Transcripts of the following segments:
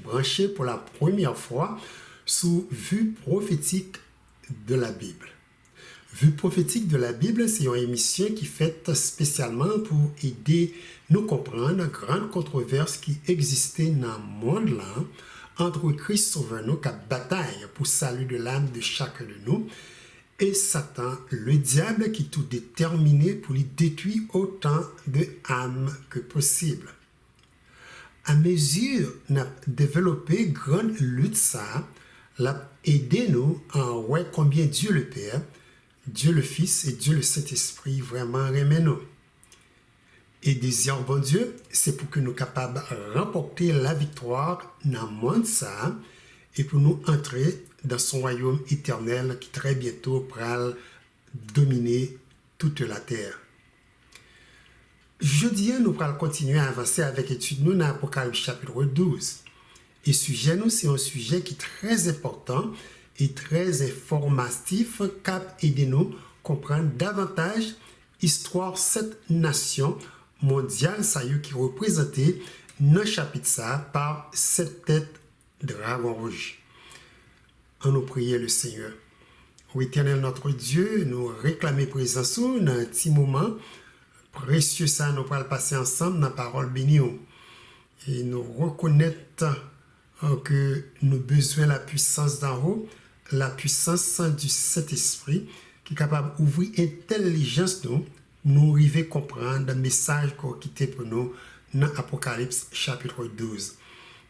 branché pour la première fois sous Vue prophétique de la Bible. Vue prophétique de la Bible, c'est une émission qui est faite spécialement pour aider nous comprendre la grande controverse qui existait dans le monde là entre Christ Sauveur nous qui bataille pour salut de l'âme de chacun de nous et Satan, le diable qui est tout déterminé pour lui détruire autant d'âmes que possible. À mesure n'a développé grande lutte ça, l'a aidé nous à voir combien Dieu le Père, Dieu le Fils et Dieu le Saint-Esprit vraiment aiment nous. Et désir bon Dieu, c'est pour que nous soyons capables de remporter la victoire dans le monde ça et pour nous entrer dans son royaume éternel qui très bientôt pourra dominer toute la terre. Jeudi, nous allons continuer à avancer avec l'étude nous dans Apocalypse chapitre 12. Et sujet nous, c'est un sujet qui est très important et très informatif, cap aider nous comprendre davantage l'histoire de cette nation mondiale ça y est, qui est représentée dans le chapitre ça par cette tête de dragon rouge. On nous prier le Seigneur. Ô Éternel notre Dieu, nous réclamer présence dans un petit moment précieux ça, nous allons passer ensemble dans la parole bénie. Et nous reconnaître que nous avons besoin de la puissance d'en haut, la puissance du Saint-Esprit qui est capable d'ouvrir l'intelligence nous arriver à comprendre le message qu'on a quitté pour nous dans Apocalypse chapitre 12.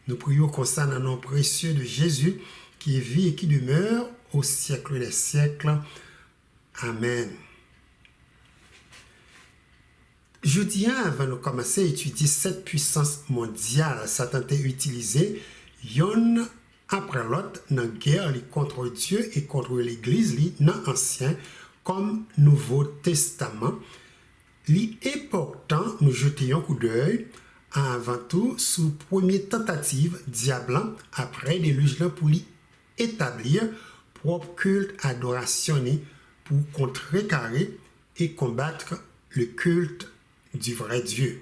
Nous prions comme ça dans le nom précieux de Jésus qui vit et qui demeure au siècle des siècles. Amen. Jeudi, avant de commencer à étudier cette puissance mondiale, Satan a utilisé une après l'autre dans la guerre contre Dieu et contre l'Église dans l'Ancien comme Nouveau Testament. Il est important nous jeter un coup d'œil avant tout sous première tentative diable après déluge pour lui établir propre culte adoration pour contrecarrer et combattre le culte du vrai Dieu.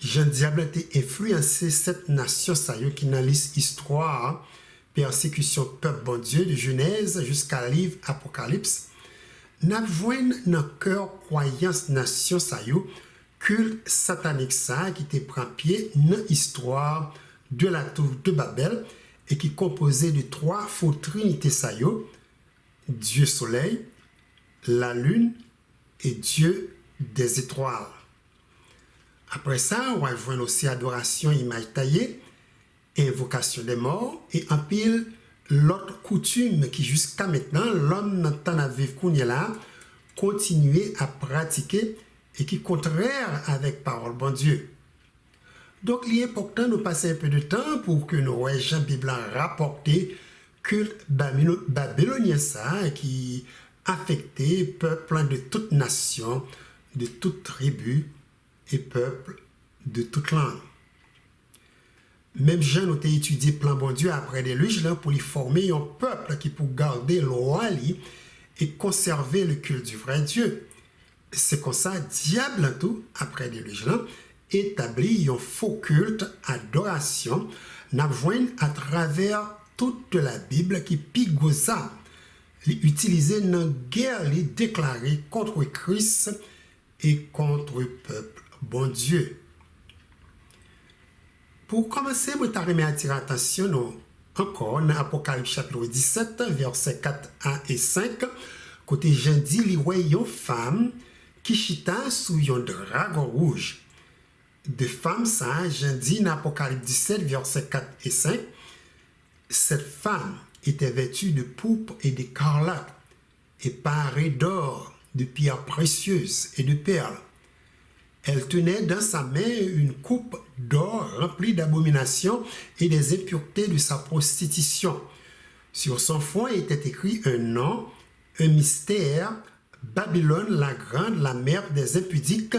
Jean diable a influencé cette nation qui dans l'histoire persécution peuple bon Dieu de Genèse jusqu'à livre Apocalypse. N'a voine dans cœur croyance nation culte satanique ça qui te prend pied dans l'histoire de la tour de Babel et qui composait de trois faux trinités Dieu soleil, la lune et Dieu des étoiles. Après ça, on va voir aussi adoration image taillée, invocation des morts et en pile l'autre coutume qui jusqu'à maintenant l'homme n'entend à vivre là continuer à pratiquer et qui est contraire avec parole bon Dieu. Donc il est important de passer un peu de temps pour que nous voyons Jean Bible rapporter culte babylonien ça qui affectait peuple de toute nation, de toute tribu et peuple de toute langue. Même Jean a étudié plan bon Dieu après déluge pour lui former un peuple qui pour garder loi et conserver le culte du vrai Dieu. C'est comme ça diable tout après déluge établit un faux culte adoration n'a joint à travers toute la Bible qui pigosa l'utiliser dans guerre les déclarée contre Christ et contre le peuple bon Dieu. Pour commencer, je vais attirer l'attention encore dans Apocalypse chapitre 17, versets 4 et 5. Côté Jean dit, il y a une femme qui chita sous un dragon rouge. De femme, ça, Jean dit dans Apocalypse 17, versets 4 et 5. Cette femme était vêtue de pourpre et d'écarlate et parée d'or, de pierres précieuses et de perles. Elle tenait dans sa main une coupe d'or remplie d'abominations et des impuretés de sa prostitution. Sur son fond était écrit un nom, un mystère, Babylone la grande, la mère des impudiques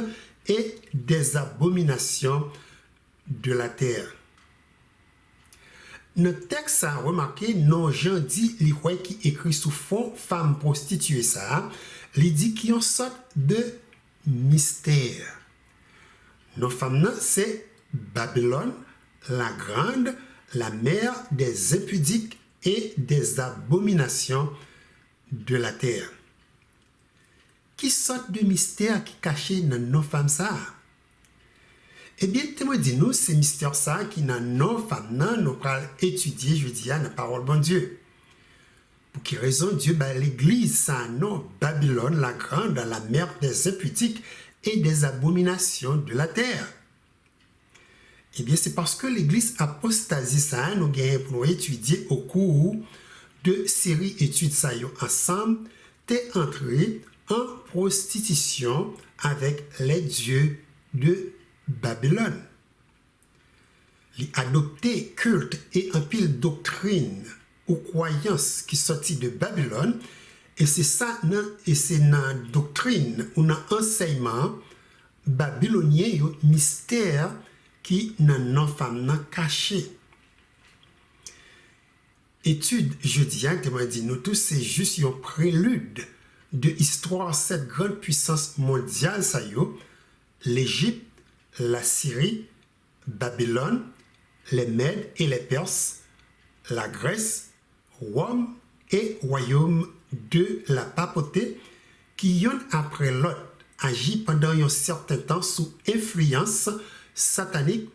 et des abominations de la terre. Notre texte a remarqué, non, Jean dit, qui écrit sous fond, femme prostituée, ça, il dit qu'il y a une sorte de mystère. Nos femmes, c'est Babylone, la grande, la mère des impudiques et des abominations de la terre. Qui sorte de mystère qui caché dans nos femmes ça? Eh bien, témoin dit nous, c'est mystère ça qui dans nos femmes nous pral étudier, je dis, la parole bon Dieu. Pour quelle raison Dieu, l'église, ça non, Babylone, la grande, la mère des impudiques et des abominations de la terre. Eh bien, c'est parce que l'église apostasie, ça, nous gagnons pour nous étudier au cours de série études ça ensemble, t'es entré en prostitution avec les dieux de Babylone. Les adopter culte et un pile doctrine ou croyances qui sortit de Babylone, et c'est ça, et c'est dans doctrine ou dans enseignement babylonien, mystère qui dans nos femmes caché. Étude jeudi, témoin dit nous tous, c'est juste un prélude de l'histoire cette grande puissance mondiale, ça l'Égypte, la Syrie, Babylone, les Mèdes et les Perses, la Grèce, Rome et royaume de la papauté qui yon après l'autre agit pendant un certain temps sous influence satanique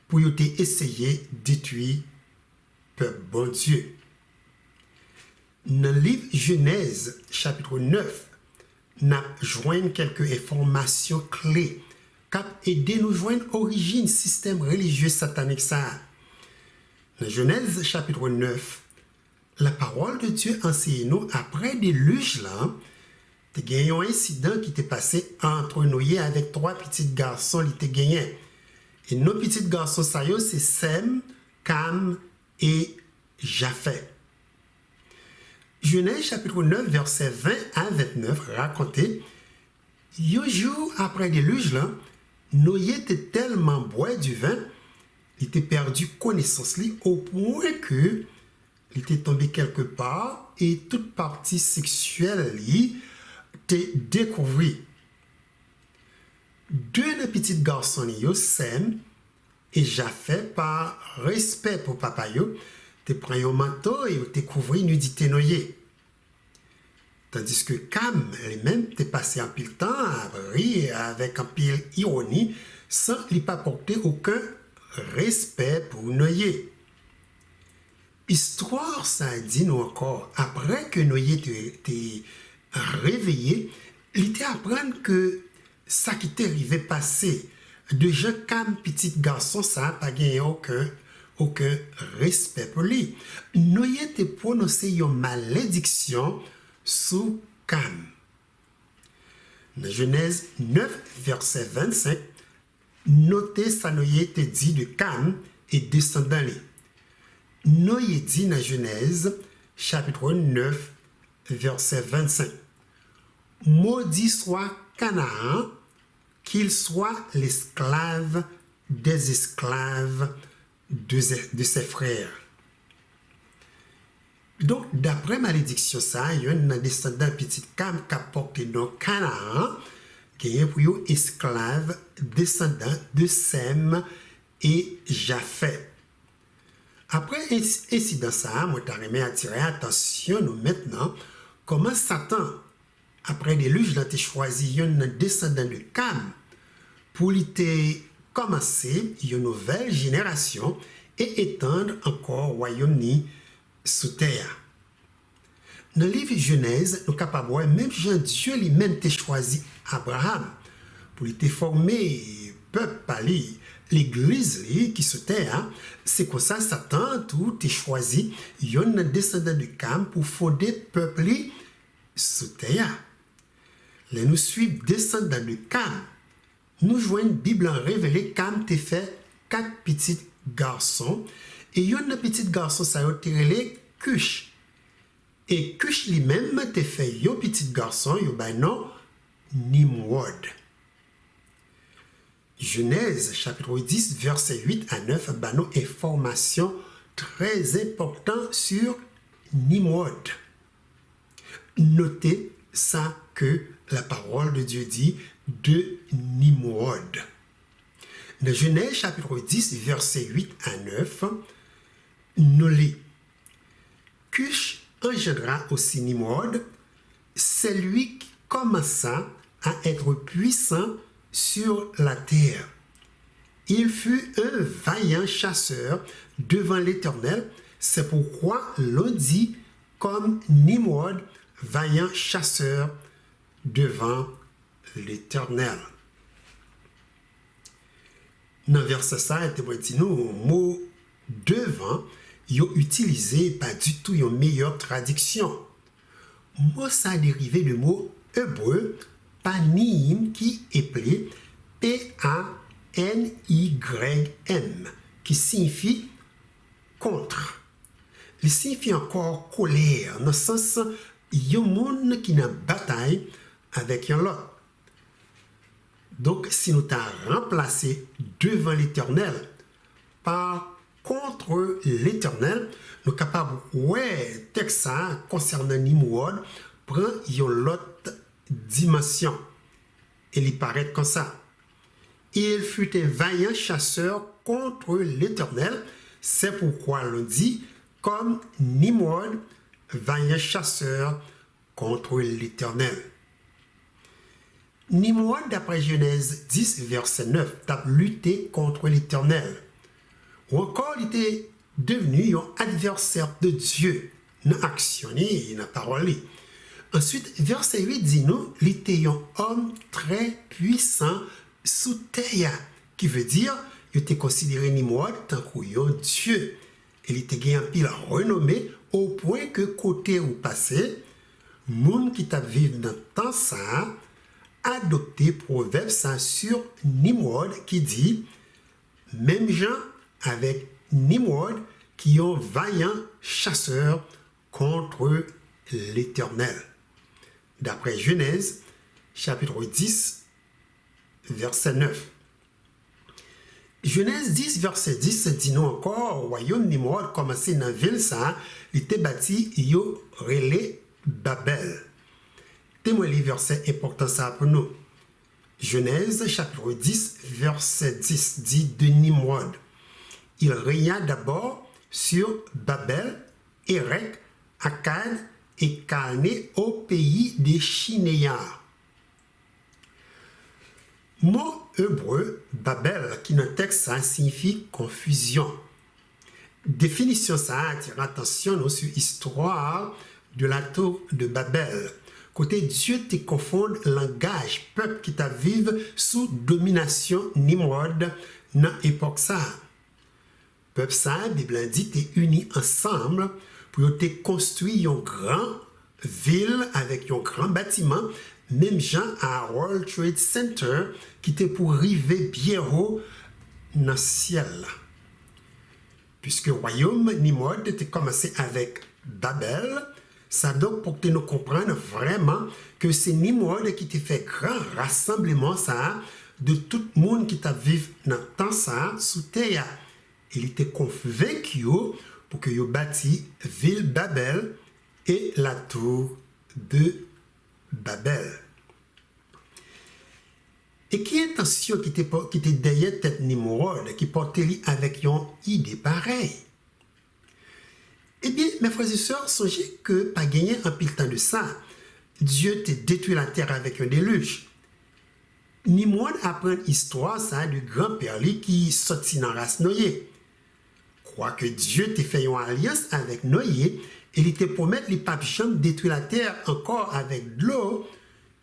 pour essayer de détruire peuple bon Dieu. Dans le livre Genèse, chapitre 9, nous joignons quelques informations clés qui aident nous joindre l'origine du système religieux satanique. Dans Genèse, chapitre 9, la parole de Dieu enseigne nous après des déluge là, il y a eu un incident qui était passé entre Noé avec 3 petits garçons qui étaient gagnés. Et nos petits garçons, c'est Sem, Cam et Japheth. Genèse chapitre 9, verset 20 à 29, raconté, un jour après déluge là, Noé était tellement boit du vin, il était perdu connaissance li, au point que il était tombé quelque part et toute partie sexuelle li était découverte. 2 petits garçons, Sem et Japheth, par respect pour papa, te pris un manteau et te couvri nudité Noé. Tandis que Cam, lui-même, te passé un pile temps à rire avec un pile ironie, sans lui pas porter aucun respect pour Noé. Histoire, ça dit nous encore, après que Noé t'est réveillé, il t'a apprendre que ça qui t'est arrivé passé, de gens comme petit garçon, ça n'a pas gagné aucun respect pour lui. Noé t'a prononcé une malédiction sous Cam. Dans Genèse 9, verset 25, notez ça Noé te dit de Cam et descendant les. Noé dit dans Genèse, chapitre 9, verset 25, maudit soit Canaan, qu'il soit l'esclave des esclaves de ses frères. Donc, d'après malédiction, ça, il y a un descendant petit Cam qui a porté dans Canaan, qui est pour eux esclave descendant de Sem et Japheth. Après incident ça, moi t'arrêté attirer attention nous maintenant comment Satan après déluge là t'es choisi un descendant de Cam pour lui commencer une nouvelle génération et étendre encore royaume ni sous terre. Dans le livre Genèse, nous capables voir même Jean Dieu lui-même t'a choisi Abraham pour lui former peuple par lui. L'église qui se terre, c'est comme ça Satan tout est choisi un descendant de Cam pour fonder peuple sous terre. Les nous suivent descendants de Cam. Nous joignons Bible en révélé Cam t'a fait 4 petits garçons et un petit garçon ça a été Cush. Et Cush lui-même t'a fait un petit garçon, non Nimrod. Genèse, chapitre 10, verset 8 à 9, nos informations très importantes sur Nimrod. Notez ça que la parole de Dieu dit de Nimrod. Dans Genèse, chapitre 10, verset 8 à 9, Nolé. Cush engendra aussi Nimrod, c'est lui qui commença à être puissant sur la terre. Il fut un vaillant chasseur devant l'Éternel, c'est pourquoi l'on dit comme Nimrod, vaillant chasseur devant l'Éternel. Dans le verset 5, il dit nous, le mot devant, il est utilisé pas du tout une meilleure traduction. Mot ça dérivé du mot hébreu panim qui est appelé P-A-N-Y-M qui signifie contre. Il signifie encore colère, dans le sens il y a un monde qui est en bataille avec un autre. Donc, si nous t'avons remplacé devant l'Éternel par contre l'Éternel, nous sommes capables, ouais, texte ça concernant Nimrod, prend une autre dimension. Et il paraît comme ça. Il fut un vaillant chasseur contre l'Éternel, c'est pourquoi l'on dit comme Nimrod, vaillant chasseur contre l'Éternel. Nimrod, d'après Genèse 10, verset 9, a lutté contre l'Éternel. Ou encore, il était devenu un adversaire de Dieu, dans l'action et dans la parole. Ensuite, verset 8 dit nous, il était un homme très puissant sous terre, qui veut dire, il était considéré Nimrod tant qu'un Dieu. Il était gagné pile renommé au point que côté où passé, monde qui t'a vécu dans le temps ça, adopté proverbe ça sur Nimrod qui dit même gens avec Nimrod qui est un vaillant chasseur contre l'Éternel. D'après Genèse chapitre 10 verset 9. Genèse 10 verset 10 dit nous encore royaume Nimrod commencé dans la ville ça il était bâti yo relé Babel. Témoin les versets importants ça pour nous. Genèse chapitre 10 verset 10 dit de Nimrod. Il régna d'abord sur Babel, Érec, Akkad et Calné au pays des Chinéens. Mot hébreu Babel qui dans le texte ça signifie confusion. Définition ça attire l'attention sur l'histoire de la tour de Babel. Côté Dieu te confond langage, peuple qui t'a vive sous domination Nimrod dans l'époque ça. Peuple ça, Bible dit, t'es unis ensemble pour te construire une grande ville avec un grand bâtiment, même gens à World Trade Center qui t'es pour arriver bien haut dans le ciel. Puisque le royaume Nimrod était commencé avec Babel, ça donc pour que nous comprenions vraiment que c'est Nimrod qui t'a fait grand rassemblement ça de tout le monde qui t'a vécu dans le temps ça sous terre. Il était convaincu pour que vous bâti ville Babel et la tour de Babel. Et qui intention qui était derrière tête Nimrod qui portait avec une idée pareille? Eh bien, mes frères et sœurs, songez que, pas gagné un pile temps de ça, Dieu t'a détruit la terre avec un déluge. Nimrod apprend l'histoire ça du grand-père qui sortit dans la race Noé. Quoique Dieu t'a fait une alliance avec Noé, et il te promet les papes jamais détruire la terre encore avec de l'eau,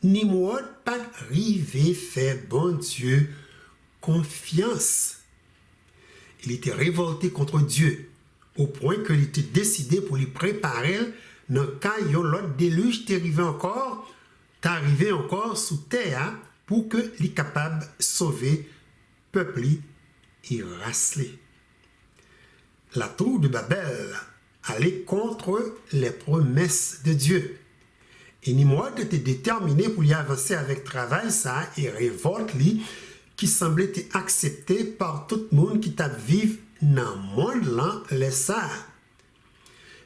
Nimrod pas arrivé faire bon Dieu confiance. Il était révolté contre Dieu, au point qu'il était décidé pour lui préparer dans le cas où l'autre déluge t'arrivé encore sous terre pour que les capable de sauver peuple et race. La tour de Babel allait contre les promesses de Dieu. Et Nimrod était déterminé pour y avancer avec travail ça et révolte qui semblait être accepté par tout le monde qui t'a vivre dans le monde là les ça.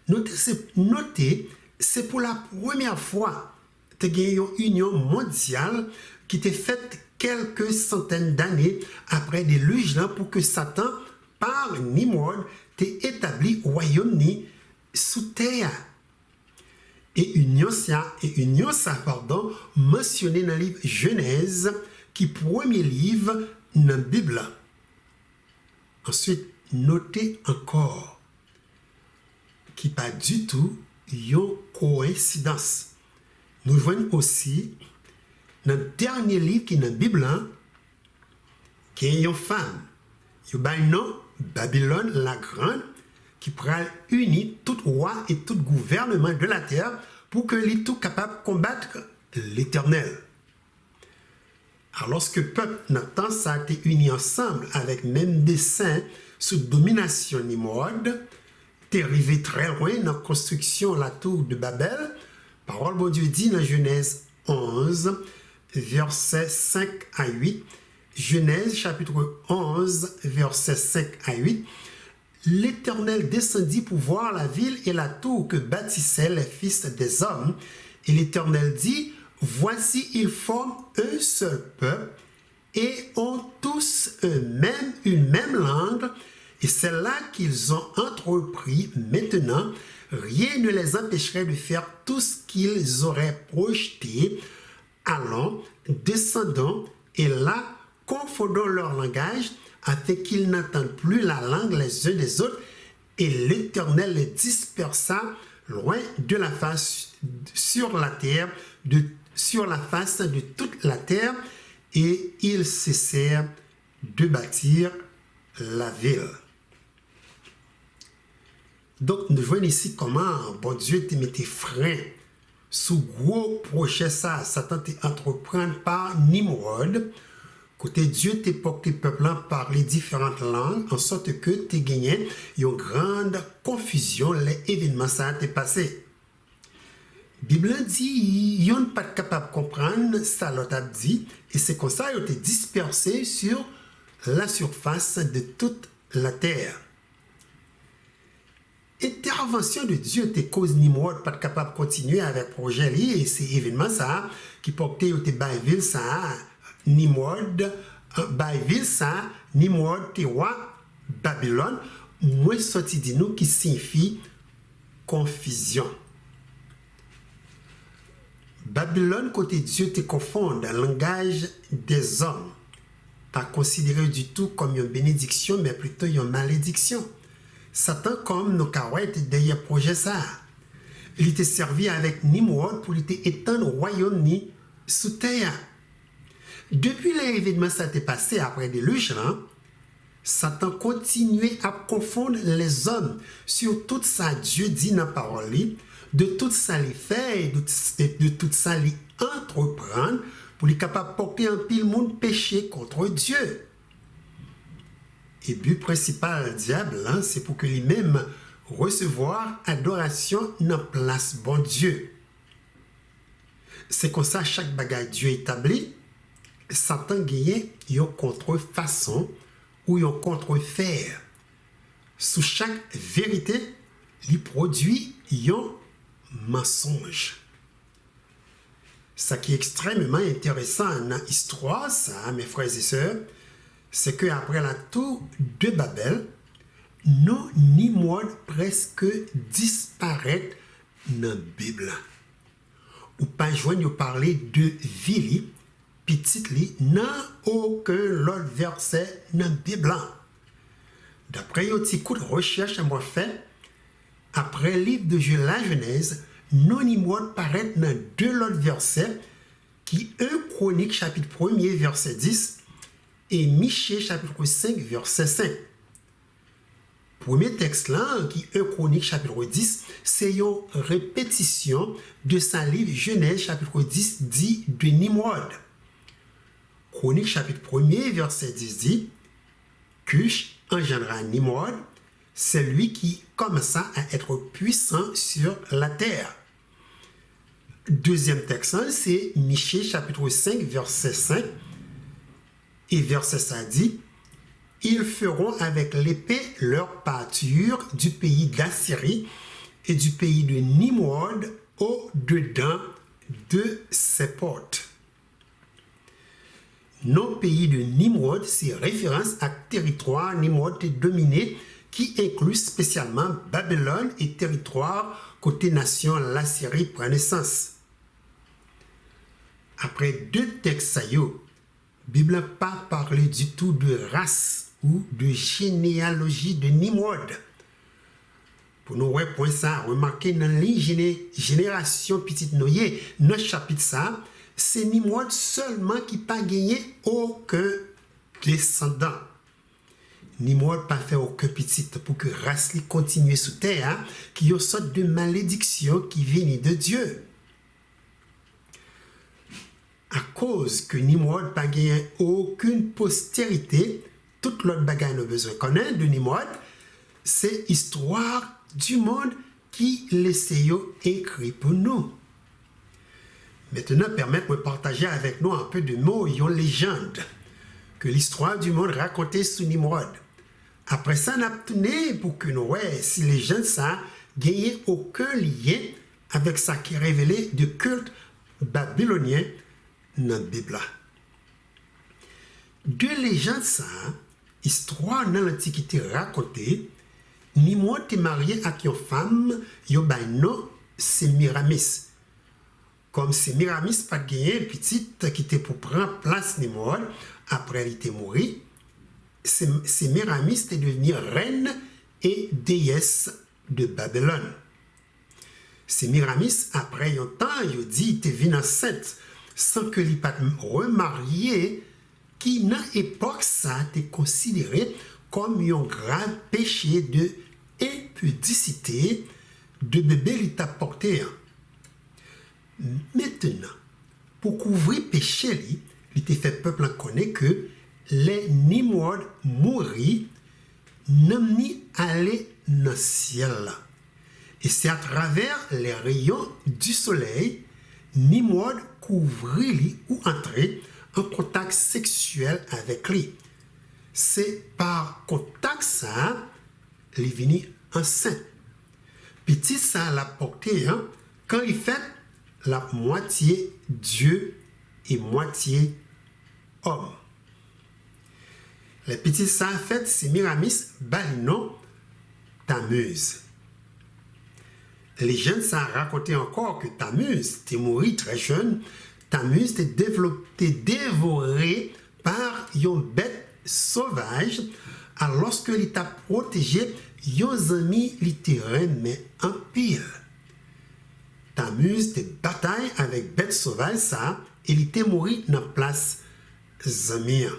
Notez, c'est pour la première fois que il y a une union mondiale qui était faite quelques centaines d'années après des déluge pour que Satan par Nimrod t'ait établi royaume royaume ni sous terre. Et union ça, pardon, mentionné dans le livre Genèse, qui premier livre dans la Bible. Ensuite, notez encore qui pas du tout une coïncidence. Nous voyons aussi dans le dernier livre qui est dans la Bible, qui est une femme. Il y a un nom, Babylone la Grande, qui pourra unir tout roi et tout gouvernement de la terre pour que les tout capable de combattre l'Éternel. Alors lorsque le peuple Nathan ça a été uni ensemble avec même des saints sous domination Nimrod, t'es arrivé très loin dans la construction de la tour de Babel. Parole de Dieu dit dans Genèse 11, versets 5 à 8. Genèse chapitre 11, versets 5 à 8. L'Éternel descendit pour voir la ville et la tour que bâtissaient les fils des hommes. Et l'Éternel dit, voici, ils forment un seul peuple et ont tous une même langue. Et c'est là qu'ils ont entrepris. Maintenant, rien ne les empêcherait de faire tout ce qu'ils auraient projeté. Allons, descendons, et là, confondons leur langage, afin qu'ils n'entendent plus la langue les uns des autres. Et l'Éternel les dispersa loin de la face sur la terre, sur la face de toute la terre, et ils cessèrent de bâtir la ville. Donc, nous voyons ici comment bon Dieu te mettait frein sous gros projet ça. Satan t'est entrepris par Nimrod. Côté Dieu t'es porté peuple par les différentes langues, en sorte que t'es gagné une grande confusion, les événements ça t'est passé. Bible dit, yon pas capable de comprendre ça l'autre a dit, et c'est comme ça ils ont été dispersés sur la surface de toute la terre. Intervention de Dieu te cause Nimrod pas capable de continuer avec projet et ces événements ça qui portaient au Baïville ça Nimrod Baïville ça Nimrod te roi Babylone moins sorti de nous qui signifie confusion. Babylone côté Dieu te confond dans le langage des hommes, pas considéré du tout comme une bénédiction mais plutôt une malédiction. Satan comme nos carouettes derrière projet ça. Il était servi avec Nimrod pour étendre le royaume ni sous terre. Depuis l'événement ça s'est passé après des déluge, Satan continuait à confondre les hommes sur tout ça Dieu dit dans la parole, de tout ça les faire et de tout ça les entreprendre pour les capable de porter un pile monde péché contre Dieu. Et but principal diable, c'est pour que lui-même recevoir adoration dans place bon Dieu. C'est comme ça chaque bagage Dieu établi, Satan gagne une contrefaçon ou une contrefaire. Sous chaque vérité, il produit un mensonge. Ce qui est extrêmement intéressant dans l'histoire, ça, mes frères et sœurs, c'est qu'après la tour de Babel, nos Nimrod presque disparaît dans la Bible. Ou pas joindre parler de ville, petite li, n'a aucun autre verset dans la Bible. D'après un petit coup de recherche à moi fait, après le livre de la Genèse, nos Nimrod paraît dans deux autres versets, qui 1 Chronique chapitre 1er verset 10, et Michée chapitre 5 verset 5. Premier texte là, qui est Chronique chapitre 10, c'est une répétition de sa livre Genèse chapitre 10 dit de Nimrod. Chronique chapitre 1er verset 10 dit, Cush engendra Nimrod, c'est lui qui commença à être puissant sur la terre. Deuxième texte, c'est Michée chapitre 5 verset 5. Et verset ça dit, ils feront avec l'épée leur pâture du pays d'Assyrie et du pays de Nimrod au-dedans de ses portes. Non pays de Nimrod, c'est référence à territoire Nimrod dominé qui inclut spécialement Babylone et territoire côté nation l'Assyrie prend naissance. Après deux textes, la Bible n'a pas parlé du tout de race ou de généalogie de Nimrod. Pour nous point ça, remarquez dans la génération petite noyée, dans le chapitre ça, c'est Nimrod seulement qui n'a pas gagné aucun descendant. Nimrod n'a pas fait aucun petit pour que race continue sous terre, qui y a une sorte de malédiction qui vient de Dieu. À cause que Nimrod n'a pas gagné aucune postérité, toute l'autre bagaille nous besoin connaître de Nimrod, c'est l'histoire du monde qui l'essaye écrit pour nous. Maintenant, permettez-moi de partager avec nous un peu de mots et une légende que l'histoire du monde racontée sous Nimrod. Après ça, on a tourné pour que nous voyons si les gens ça gagnent aucun lien avec ça qui est révélé du culte babylonien dans la Bible. Deux légendes ça, histoire dans l'Antiquité racontée, Nimrod est marié avec une femme, yo bay nom Sémiramis. Comme Sémiramis pas gagné petite qui était pour prendre place Nimrod après il était mort, Sémiramis est devenue reine et déesse de Babylone. Sémiramis après un temps, il dit était venu enceinte sans que il pas remarié qui dans l'époque ça était considéré comme un grave péché de impudicité de bébé il t'a porté. Maintenant, pour couvrir péché, il t'a fait peuple en connaît que les Nimrod mourir n'ont ni aller dans le ciel. Et c'est à travers les rayons du soleil, Nimrod couvrit ou entrer en contact sexuel avec lui. C'est par contact ça, il est venu enceinte. Petit ça l'a porté quand il fait la moitié Dieu et moitié homme. Les petits ça fait Sémiramis Balino Tammuz. Les jeunes ça raconté encore que Tammuz était mort très jeune. Tammuz était dévoré par une bête sauvage alors qu'il était protégé yon amis littéraires mais en pile. Tammuz était bataille avec bête sauvage ça et il était mort dans place Zamir.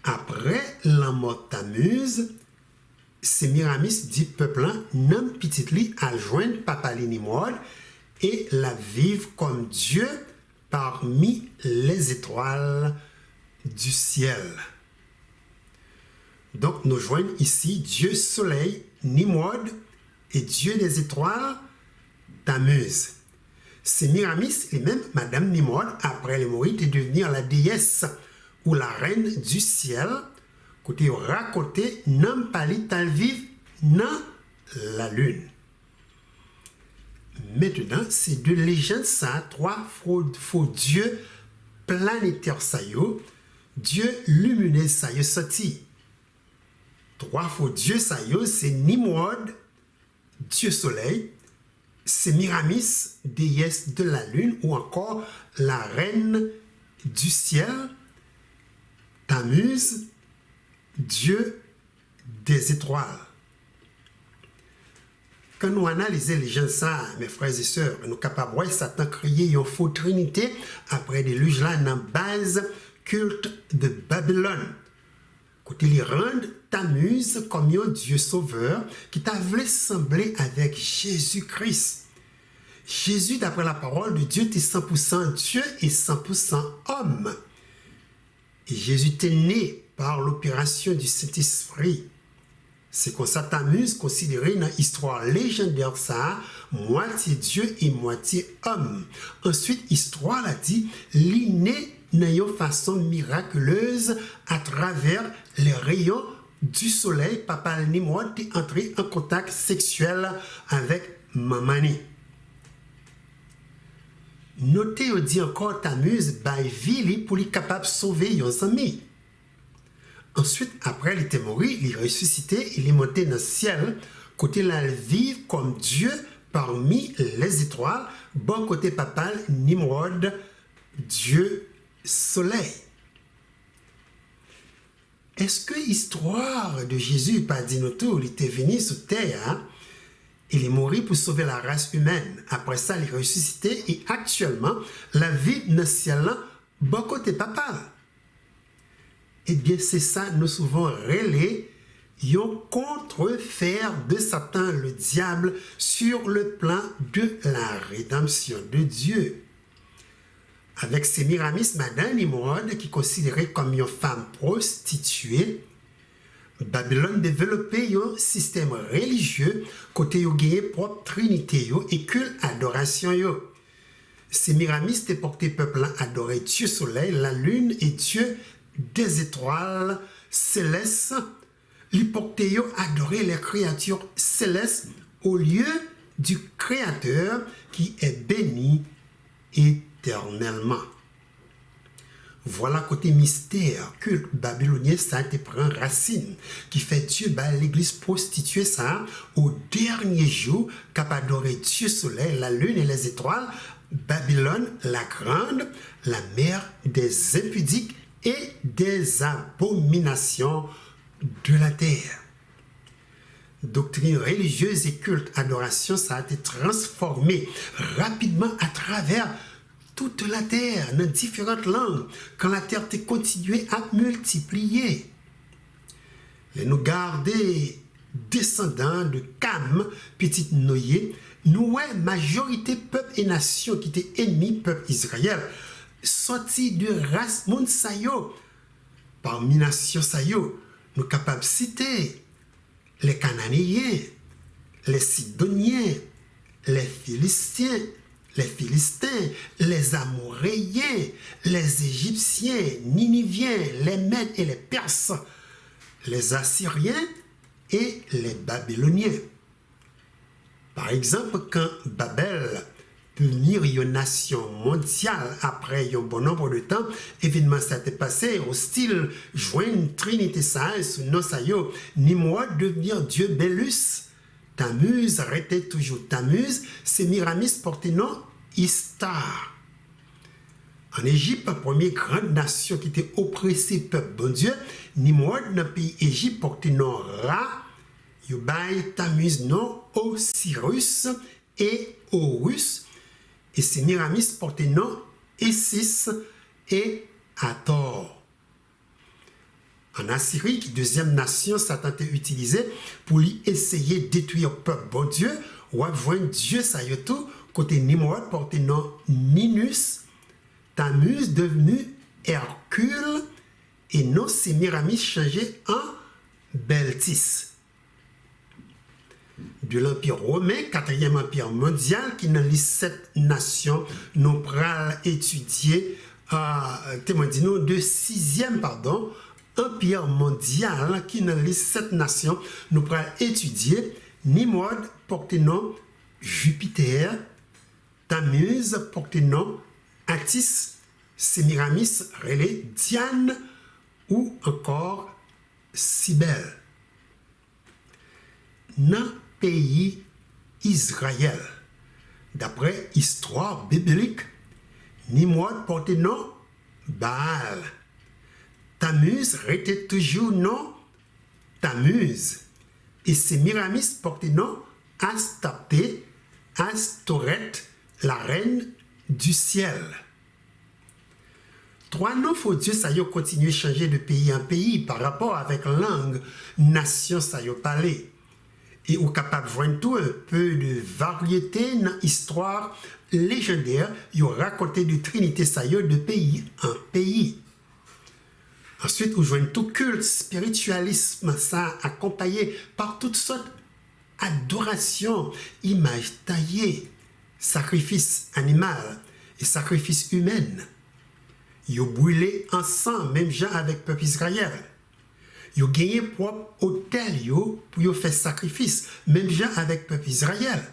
Après la mort de Tammuz, Sémiramis dit peuple non petit li à joindre papa Nimrod et la vivre comme Dieu parmi les étoiles du ciel. Donc nous joignons ici Dieu soleil, Nimrod et Dieu des étoiles, Tammuz. Sémiramis et même Madame Nimrod, après le mourir, est devenir la déesse ou la reine du ciel, côté raconté, non pas l'étal vivre, non la lune. Maintenant, ces deux légendes, ça, trois faux dieux planétaires, ça y est, Dieu lumineux, ça y est, sorti. Trois faux dieux, ça y est, c'est Nimrod, Dieu soleil, Sémiramis, déesse de la lune, ou encore la reine du ciel, Tammuz, Dieu des étoiles. Quand nous analysons les gens, ça, mes frères et sœurs, nous sommes capables de voir Satan créer une fausse trinité après des luges là dans la base culte de Babylone. Quand il rend Tammuz comme un Dieu sauveur qui t'a voulu sembler avec Jésus-Christ. Jésus, d'après la parole de Dieu, était 100% Dieu et 100% homme. Et Jésus était né par l'opération du Saint-Esprit. C'est comme ça Tammuz considéré dans l'histoire légendaire ça, moitié Dieu et moitié homme. Ensuite, l'histoire a dit, il est né d'une façon miraculeuse à travers les rayons du soleil. Papa Nimrod est entré en contact sexuel avec Mamani. Notez, on dit encore Tammuz by Vili pour être capable de sauver ses amis. Ensuite, après, il était mort, il est ressuscité, il est monté dans le ciel, côté là, il vit comme Dieu parmi les étoiles, bon côté papal, Nimrod, Dieu soleil. Est-ce que l'histoire de Jésus, pas dit nous tout, il était venu sur terre, hein? Il est mort pour sauver la race humaine. Après ça, il est ressuscité et actuellement, la vie dans le ciel, bon côté papal. Eh bien, c'est ça, nous souvent relais, un contre-faire de Satan, le diable, sur le plan de la rédemption de Dieu. Avec Sémiramis, Madame Nimrod, qui est considérée comme une femme prostituée, Babylone développait un système religieux côté yo gagné propre trinité yo et culte adoration yo. Sémiramis te porté peuple à adorer Dieu soleil, la lune et Dieu des étoiles célestes. Li porté yo adorer les créatures célestes au lieu du Créateur qui est béni éternellement. Voilà côté mystère, culte babylonien, ça te prend racine, qui fait Dieu, l'église prostituée, ça, au dernier jour, capable d'adorer Dieu soleil, la lune et les étoiles, Babylone, la grande, la mère des impudiques et des abominations de la terre. Doctrine religieuse et culte, adoration, ça a été transformé rapidement à travers toute la terre, dans différentes langues, quand la terre t'est continuée à multiplier. Et nous garder descendants de Cam, petite Noé, nous ouais majorité peuple et nation qui étaient ennemis peuple Israël, sortis de race monde sayo, parmi nations sayo, nous capables de citer les Cananéens, les Sidoniens, les Philistins, les Amoréens, les Égyptiens, Niniviens, les Mèdes et les Perses, les Assyriens et les Babyloniens. Par exemple, quand Babel peut venir une nation mondiale après un bon nombre de temps, évidemment ça s'est passé au style joindre Trinité ça, sous nom ça yo, Nimrod devenir Dieu Bélus. Tammuz arrêtait toujours Tammuz, Sémiramis portait nom Istar. En Égypte, la première grande nation qui était oppressée peuple bon Dieu, Nimrod dans le pays Égypte portait nom Ra, Yobaï Tammuz nom Osiris et Horus, et Sémiramis portait nom Isis et Hathor. En Assyrie, qui deuxième nation, Satan a utilisé pour lui essayer de détruire le peuple bon Dieu, ou avoir Dieu ça y est tout, côté Nimrod porté nom Ninus, Tammuz devenu Hercule, et non Sémiramis changé en Beltis. De l'Empire romain, 4e empire mondial, qui dans les 7 nations, nous pral étudier, de 6e, pardon, empire mondial qui dans les 7 nations nous pourrons étudier. Nimrod porte nom Jupiter, Tammuz porte nom Attis, Sémiramis relais Diane ou encore Cybèle. Dans le pays Israël, d'après histoire biblique, Nimrod porte nom Baal. Tammuz était toujours nom Tammuz. Et Sémiramis portait nom Astarté, Astoret, la reine du ciel. 3 noms faux Dieu, ça y a continué à changer de pays en pays par rapport avec langue, nation, ça y a parlé. Et on est capable de voir tout un peu de variété dans l'histoire légendaire, il y a raconté de Trinité, ça y a de pays en pays. Ensuite, on joue tout culte, spiritualisme, ça accompagné par toutes sortes d'adorations, images taillées, sacrifices animaux et sacrifices humains. Ils ont brûlé ensemble, même gens avec le peuple Israël. Ils ont gagné propre hôtel pour faire sacrifice, même gens avec le peuple Israël.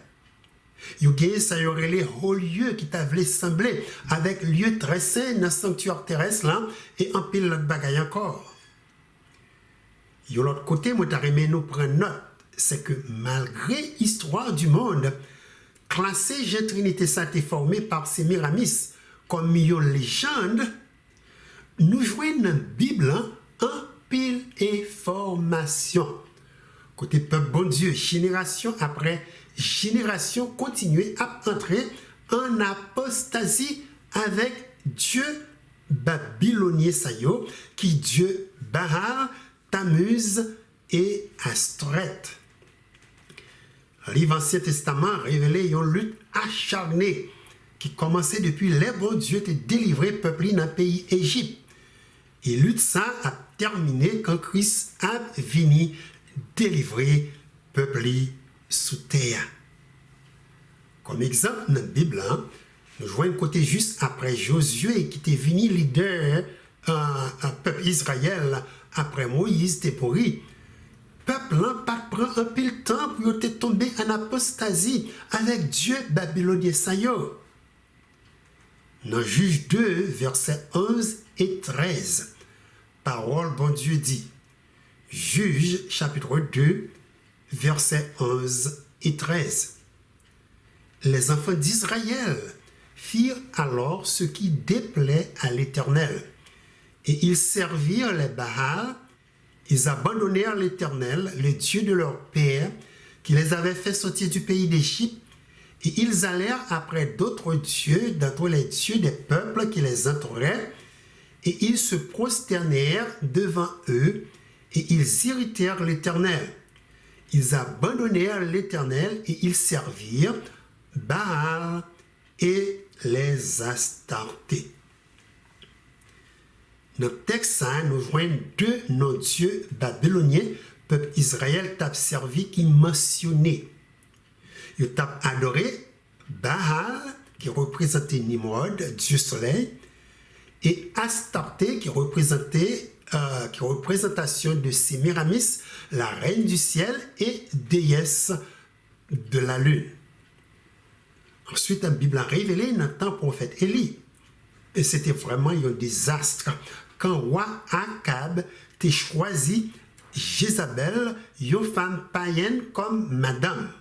Ils ont gagné ça y aurait les hauts lieux qui t'avaient semblé avec lieu très saint dans le sanctuaire terrestre là, et en pile l'autre bagaille encore. De l'autre côté, moi, j'aimerais nous prendre note, c'est que malgré l'histoire du monde, classé Jean Trinité ça a été formé par Sémiramis comme une légende, nous jouons dans la Bible en pile information. Côté peuple bon Dieu, génération après génération, continuer à entrer en apostasie avec Dieu babylonien Sayo, qui Dieu Baal, Tammuz et Astret. Le livre Ancien Testament révélait une lutte acharnée qui commençait depuis les bons dieux de délivrer le peuple dans le pays Égypte. Et lutte ça a terminé quand Christ a venu délivrer le peuple sous terre. Comme exemple, dans la Bible, nous voyons côté juste après Josué qui était venu leader un peuple Israël après Moïse t'es pourri. Peuple pas prend un pile temps pour te tomber en apostasie avec Dieu babylonien Sayo. Dans Juge 2, versets 11 et 13, parole bon Dieu dit, Juge chapitre 2, versets 11 et 13. Les enfants d'Israël firent alors ce qui déplaît à l'Éternel, et ils servirent les Baals. Ils abandonnèrent l'Éternel, le Dieu de leur père, qui les avait fait sortir du pays d'Égypte, et ils allèrent après d'autres dieux d'entre les dieux des peuples qui les entouraient, et ils se prosternèrent devant eux, et ils irritèrent l'Éternel. Ils abandonnèrent l'Éternel, et ils servirent Baal et les Astartés. Dans le texte, nous voyons deux noms-dieux babyloniens, peuple Israël t'a servi qui mentionné. Il t'a adoré Baal, qui représentait Nimrod, Dieu soleil, et Astarté, qui représentait représentation de Sémiramis, la reine du ciel et déesse de la lune. Ensuite, la Bible a révélé dans le temps prophète Élie. Et c'était vraiment un désastre. Quand roi Akab t'a choisi Jézabel, une femme païenne comme madame.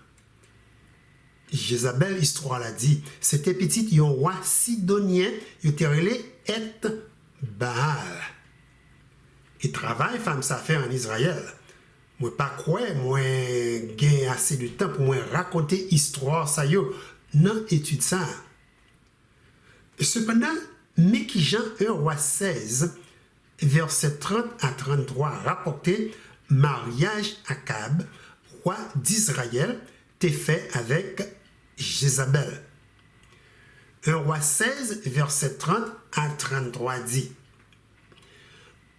Jézabel, l'histoire l'a dit, c'était petit, un roi sidonien, il était relé Et Baal. Et travail, femme, ça fait en Israël. Moi, pas croire, moi, j'ai assez de temps pour moi raconter l'histoire, ça y est, non, étude ça. Cependant, Méquijan 1 roi 16, verset 30 à 33, rapporté mariage Akab, roi d'Israël, t'est fait avec Jézabel. 1 roi 16, verset 30 à 33 dit,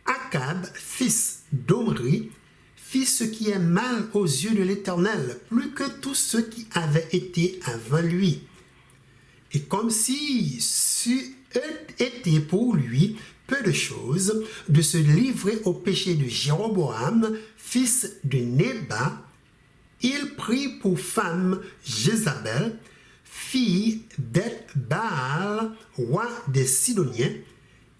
Akab, fils d'Omri, fit ce qui est mal aux yeux de l'Éternel, plus que tous ceux qui avaient été avant lui. Et comme si c'eût été pour lui peu de choses de se livrer au péché de Jéroboam, fils de Nébat, il prit pour femme Jézabel, fille d'Et-Baal, roi des Sidoniens,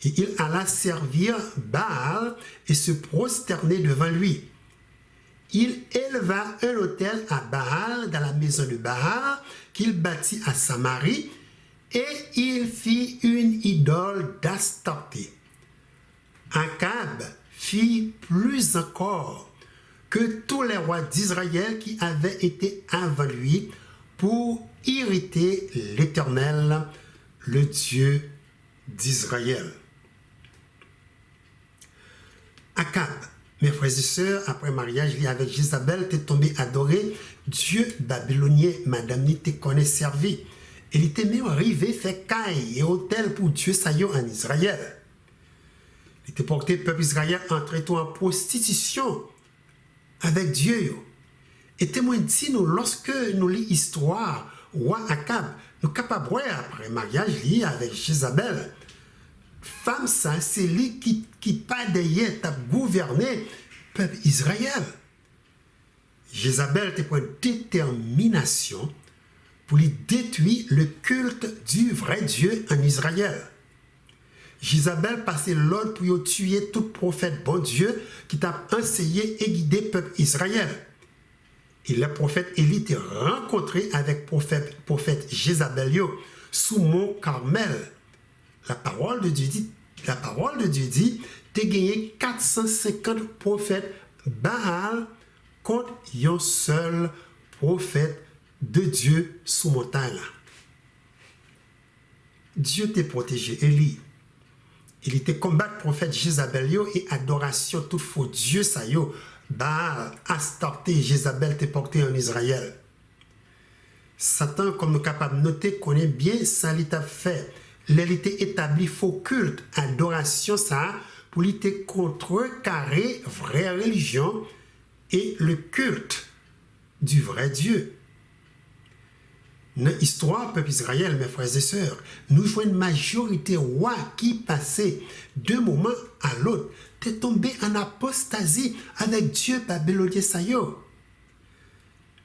et il alla servir Baal et se prosterner devant lui. Il éleva un autel à Baal dans la maison de Baal qu'il bâtit à Samarie, et il fit une idole d'Astarté. Akab fit plus encore que tous les rois d'Israël qui avaient été avant lui pour irriter l'Éternel, le Dieu d'Israël. Akab, mes frères et sœurs, après mariage, lui avec Jézabel, t'es tombé adoré Dieu babylonien, madame ni te connaît servi. Il était même arrivé fait caille et hôtel pour Dieu saillot en Israël. Il était porté peuple Israël entrer en prostitution avec Dieu. Et témoin dit nous lorsque nous lisons l'histoire roi Akab, nous capables après mariage lié avec Jézabel. Femme ça c'est lui qui pas derrière t'a gouverné peuple Israël. Jézabel était pour une détermination pour lui détruire le culte du vrai Dieu en Israël. Jézabel passait l'ordre pour tuer tout prophète bon Dieu qui t'a enseigné et guidé le peuple Israël. Et le prophète Élie était rencontré avec prophète Jézabel sous mont Carmel. La parole de Dieu dit, t'as gagné 450 prophètes Baal contre un seul prophète de Dieu sous montagne. Dieu t'a protégé, Élie. Il était combattre prophète Jézabel et adoration tout faux Dieu ça yo. Baal, Astarté, Jézabel t'est porté en Israël. Satan, comme nous capables de noter, connaît bien ça qu'il a fait. Il était établi faux culte, adoration ça, pour lutter contre carré vraie religion et le culte du vrai Dieu. Dans l'histoire peuple Israël, mes frères et sœurs, nous jouons une majorité roi qui passait d'un moment à l'autre, t'es tombé en apostasie avec Dieu babylonien Sayo.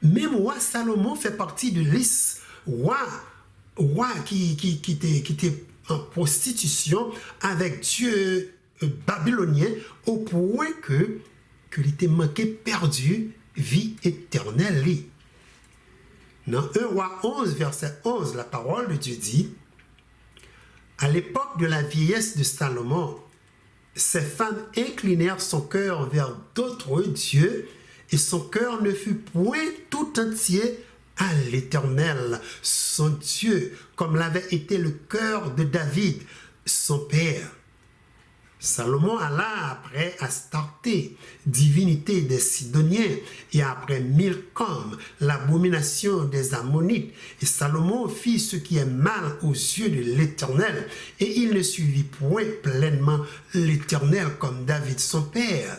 Même roi Salomon fait partie de liste roi qui était en prostitution avec Dieu babylonien au point qu'il était manqué perdu vie éternelle. Dans 1 roi 11, verset 11, la parole de Dieu dit, à l'époque de la vieillesse de Salomon, ces femmes inclinèrent son cœur vers d'autres dieux et son cœur ne fut point tout entier à l'Éternel, son Dieu, comme l'avait été le cœur de David, son père. Salomon alla après Astarté, divinité des Sidoniens, et après Milcom, l'abomination des Ammonites. Et Salomon fit ce qui est mal aux yeux de l'Éternel, et il ne suivit point pleinement l'Éternel comme David son père.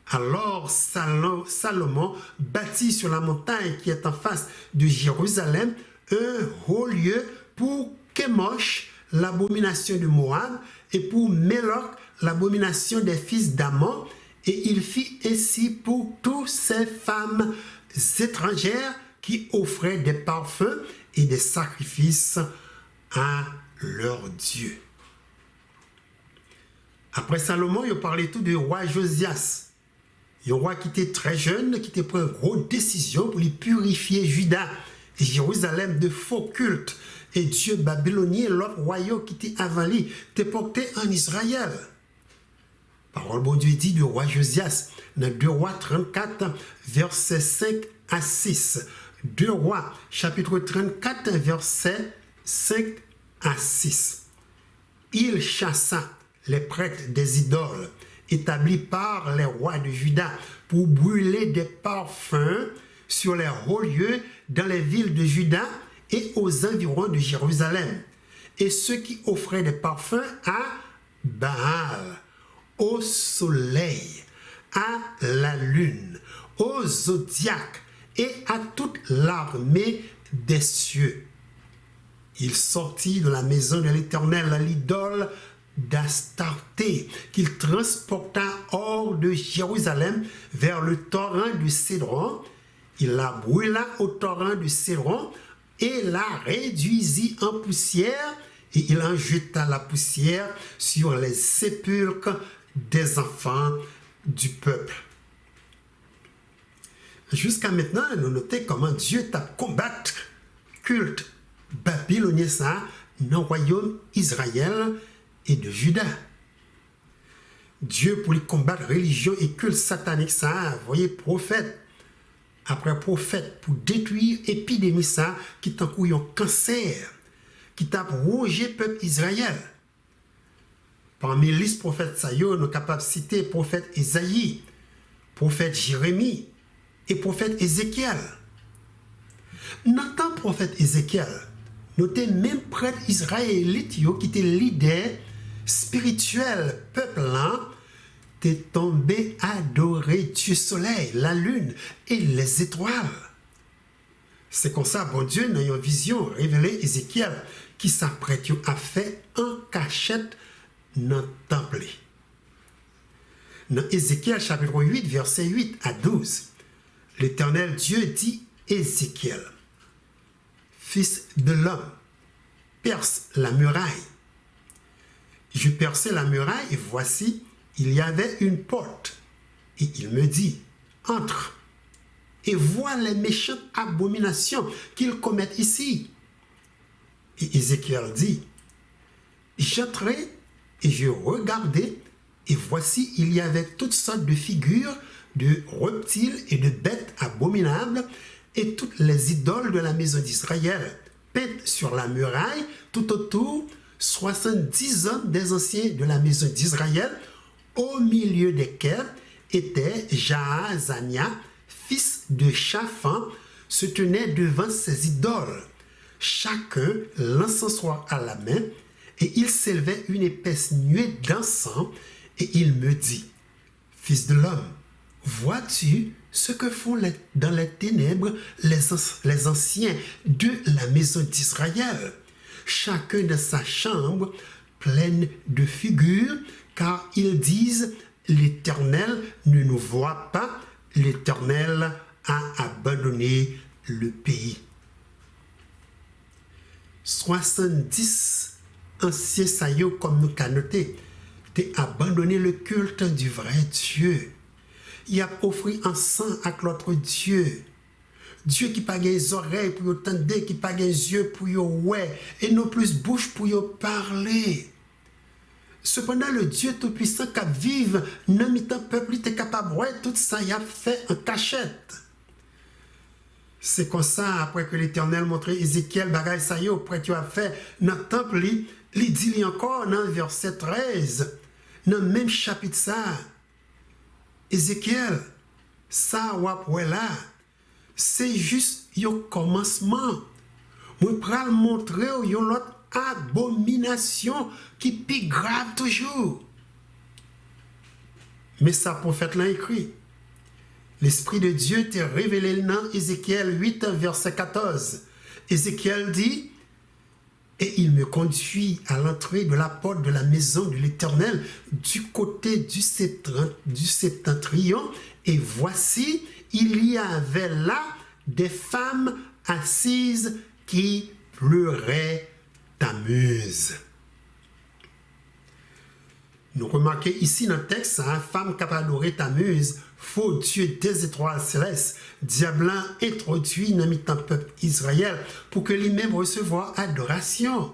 Alors Salomon bâtit sur la montagne qui est en face de Jérusalem un haut lieu pour Kémosh, l'abomination de Moab, et pour Méloc, l'abomination des fils d'Ammon, et il fit ainsi pour toutes ces femmes étrangères qui offraient des parfums et des sacrifices à leur Dieu. Après Salomon, il parlait tout du roi Josias. Un roi qui était très jeune, qui était pris une grosse décision pour lui purifier Juda et Jérusalem de faux cultes. Et Dieu babylonien, l'autre royaume qui était avant lui, était porté en Israël. Parole bon Dieu dit du roi Josias, dans 2 Rois 34, versets 5 à 6. 2 Rois, chapitre 34, versets 5 à 6. Il chassa les prêtres des idoles, établis par les rois de Juda, pour brûler des parfums sur les hauts lieux dans les villes de Juda et aux environs de Jérusalem, et ceux qui offraient des parfums à Baal, au soleil, à la lune, au zodiaque et à toute l'armée des cieux. Il sortit de la maison de l'Éternel à l'idole d'Astarté, qu'il transporta hors de Jérusalem vers le torrent du Cédron. Il la brûla au torrent du Cédron et la réduisit en poussière, et il en jeta la poussière sur les sépulcres des enfants du peuple. Jusqu'à maintenant, nous notons comment Dieu t'a combattu culte babylonien ça dans le royaume Israël et de Juda. Dieu pour lui combattre religion et culte satanique ça, voyez prophète après prophète pour détruire épidémie ça qui t'a couillé un cancer qui t'a rongé peuple Israël. Parmi les prophètes ça yo, nous sommes capables de citer prophète Esaïe, prophète Jérémie et prophète Ézéchiel. Notre prophète Ézéchiel, notez même prêtre israélite qui était leader spirituel peuple là, t'es tombé adorer Dieu soleil, la lune et les étoiles. C'est comme ça, bon Dieu, dans une vision révélée Ézéchiel, qui s'apprête à faire en cachette dans le temple. Dans Ézéchiel chapitre 8, verset 8 à 12, l'Éternel Dieu dit Ézéchiel, fils de l'homme, perce la muraille Je perçai la muraille et voici, il y avait une porte. Et il me dit, entre et vois les méchantes abominations qu'ils commettent ici. Et Ézéchiel dit, j'entrai et je regardai, et voici, il y avait toutes sortes de figures, de reptiles et de bêtes abominables, et toutes les idoles de la maison d'Israël, peintes sur la muraille, tout autour, 70 hommes des anciens de la maison d'Israël, au milieu desquels était Jaazania, fils de Shaphan, se tenait devant ses idoles, chacun l'encensoir à la main, et il s'élevait une épaisse nuée d'encens, et il me dit, fils de l'homme, vois-tu ce que font dans les ténèbres les anciens de la maison d'Israël, chacun de sa chambre pleine de figures, car ils disent, l'Éternel ne nous voit pas, l'Éternel a abandonné le pays. 70 anciens saillots, comme nous cannotés, t'ont abandonné le culte du vrai Dieu. Il a offert un sang à l'autre Dieu. Dieu qui n'a pas les oreilles pour entendre, qui n'a pas les yeux pour ouais, et non plus bouche pour parler. Cependant, le Dieu Tout-Puissant qui vive dans le peuple, il est capable de voir tout ça, il a fait en cachette. C'est comme ça, après que l'Éternel montrait Ézéchiel, bagaille ça y est, après tu as fait dans le temple, il dit encore dans le verset 13, dans le même chapitre ça, Ézéchiel, ça ouais là, c'est juste un commencement. Je vais montrer une autre abomination qui plus grave toujours. Mais ça, prophète l'a écrit. L'Esprit de Dieu t'est révélé dans Ézéchiel 8, verset 14. Ézéchiel dit, et il me conduit à l'entrée de la porte de la maison de l'Éternel du côté du septentrion, et voici, il y avait là des femmes assises qui pleuraient Tammuz. Nous remarquons ici dans le texte, une femme qui a adoré Tammuz, faux Dieu des étoiles célestes, diablant introduit dans le peuple Israël pour que lui-même recevoir adoration.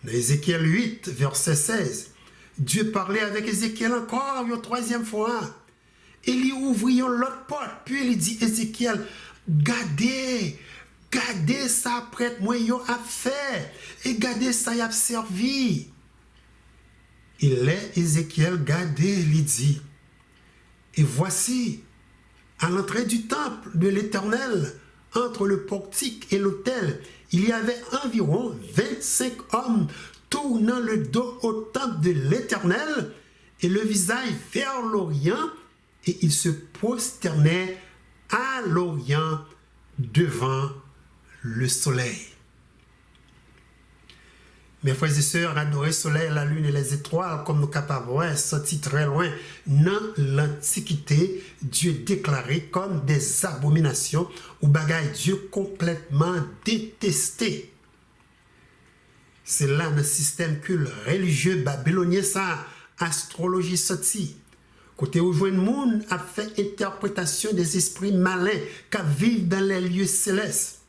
Dans Ézéchiel 8, verset 16, Dieu parlait avec Ézéchiel encore une troisième fois. Et il ouvrit l'autre porte, puis il dit, Ézéchiel, gardez ça prête, moi yo a fait, et gardez ça y a servi. Il est Ézéchiel gardé, il dit, et voici, à l'entrée du temple de l'Éternel, entre le portique et l'autel, il y avait environ 25 hommes tournant le dos au temple de l'Éternel et le visage vers l'Orient, et ils se prosternaient à l'Orient devant le soleil. Mes frères et sœurs, adorer le soleil, la lune et les étoiles, comme nous capables de voir, sorti très loin dans l'Antiquité, Dieu déclaré comme des abominations ou bagaille Dieu complètement détesté. C'est là le système culte religieux babylonien, ça, astrologie sortie. Côté où le monde a fait interprétation des esprits malins qui vivent dans les lieux célestes.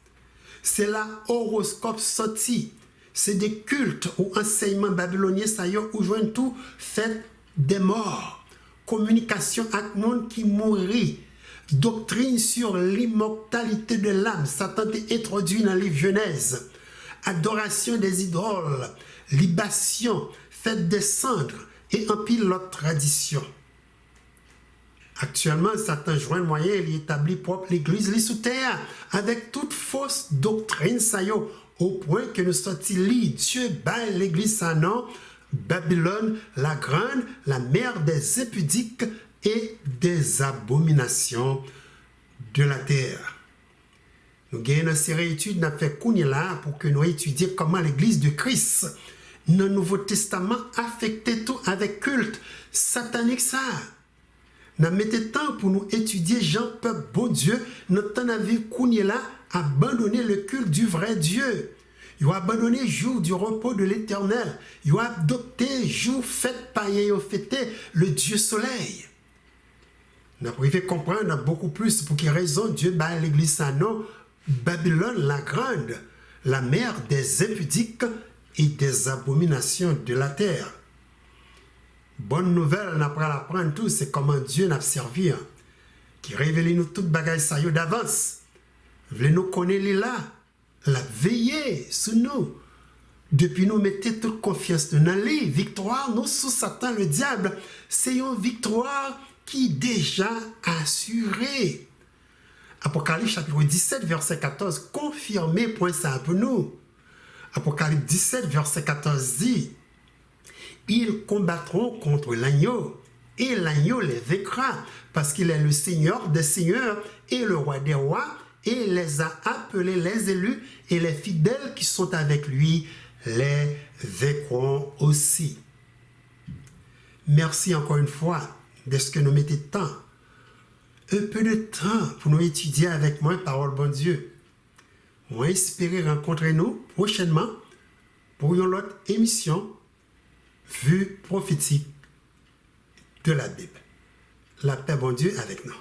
C'est là horoscope sorti. C'est des cultes ou enseignements babyloniens, ça y est, où joignent tout fait des morts. Communication avec le monde qui mourit. Doctrine sur l'immortalité de l'âme. Satan est introduit dans le livre Genèse. Adoration des idoles. Libation. Fête des cendres. Et en pile l'autre tradition. Actuellement, Satan joint le moyen, il établit propre l'église sous terre, avec toute fausse doctrine, ça y est, au point que nous sortis Dieu baille l'église sa nom, Babylone, la grande, la mère des impudiques et des abominations de la terre. Nous gagnons une série d'études, nous avons fait là pour que nous étudions comment l'église de Christ, dans le Nouveau Testament, affectait tout avec culte satanique ça. Nous mettons temps pour nous étudier Jean, peuple, bon Dieu, notre temps à vivre là, abandonner le culte du vrai Dieu. Ils ont abandonné le jour du repos de l'Éternel. Ils ont adopté jour fête païen, ils ont fêté le Dieu soleil. Nous avons comprendre beaucoup plus pour quelle raison Dieu bat l'église à nous, Babylone la grande, la mère des impudiques et des abominations de la terre. Bonne nouvelle, on apprend à l'apprendre tout, c'est comment Dieu n'a servi, qui révèle nous toute bagaille ça d'avance. Voulez nous connaître là, la veiller sur nous. Depuis nous mettez toute confiance dans lui, victoire, nous sous Satan le diable, c'est une victoire qui est déjà assurée. Apocalypse chapitre 17, verset 14, confirmez point ça pour nous. Apocalypse 17, verset 14 dit, ils combattront contre l'agneau, et l'agneau les vaincra, parce qu'il est le Seigneur des seigneurs et le roi des rois, et il les a appelés les élus, et les fidèles qui sont avec lui les vaincront aussi. Merci encore une fois de ce que nous mettez temps, un peu de temps pour nous étudier avec moi parole bon Dieu. On espère rencontrer nous prochainement pour une autre émission vue prophétique de la Bible. La paix bon Dieu avec nous.